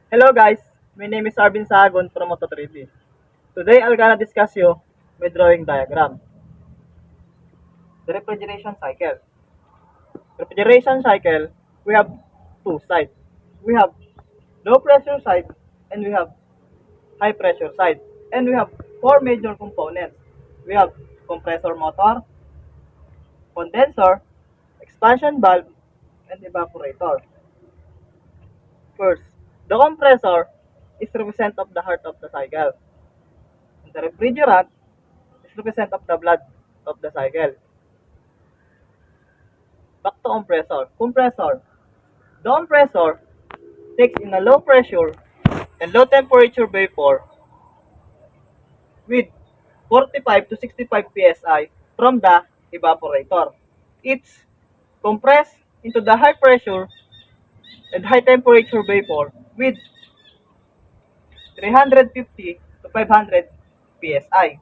Hello guys, my name is Arvin Sagon from Auto 3D. Today I'm gonna discuss you my drawing diagram. The refrigeration cycle. Refrigeration cycle, we have two sides. We have low pressure side and we have high pressure side. And we have four major components. We have compressor motor, condenser, expansion valve, and evaporator. First, the compressor is represent of the heart of the cycle. And the refrigerant is represent of the blood of the cycle. Back to compressor. Compressor. The compressor takes in a low pressure and low temperature vapor with 45 to 65 psi from the evaporator. It's compressed into the high pressure and high temperature vapor with 350 to 500 psi.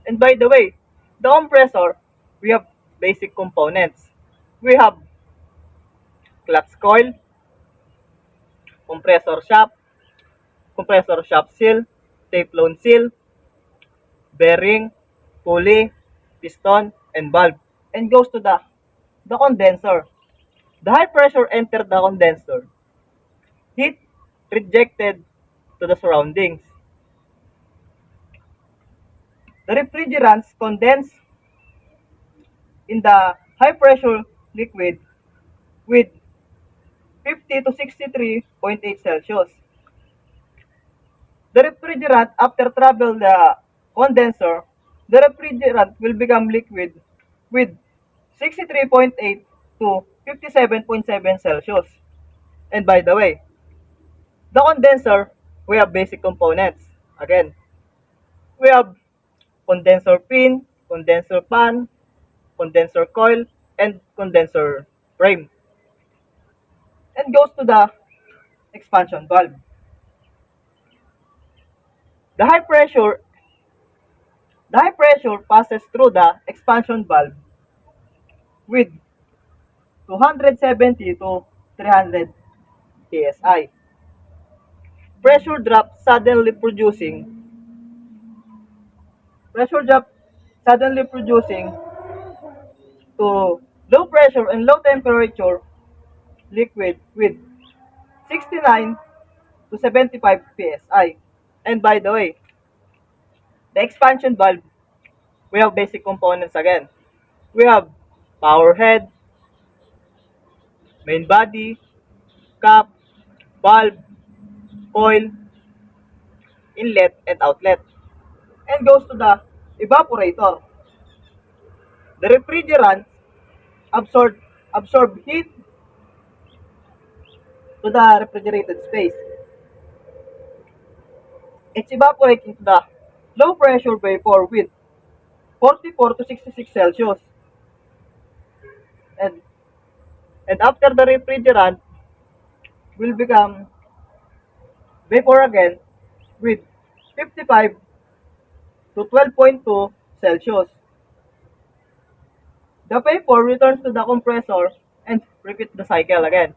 And by the way, the compressor, we have basic components. We have clutch coil, compressor shaft seal, teflon seal, bearing, pulley, piston, and valve, and goes to the condenser. The high pressure entered the condenser. Heat rejected to the surroundings. The refrigerants condense in the high pressure liquid with 50 to 63.8 Celsius. The refrigerant after travel the condenser, the refrigerant will become liquid with 63.8 to 57.7 Celsius. And by the way, the condenser, we have basic components. Again, we have condenser pin, condenser pan, condenser coil, and condenser frame. And goes to the expansion valve. The high pressure, the high pressure passes through the expansion valve with 270 to 300 psi. Pressure drop suddenly producing pressure drop suddenly producing to low pressure and low temperature liquid with 69 to 75 psi. And by the way, the expansion valve, we have basic components again. We have power head, main body, cap, valve, coil, inlet, and outlet. And goes to the evaporator. The refrigerant absorb absorb heat to the refrigerated space. It's evaporates into the low pressure vapor with 44 to 66 Celsius. And and after the refrigerant will become vapor again with 55 to 12.2 Celsius. The vapor returns to the compressor and repeat the cycle again.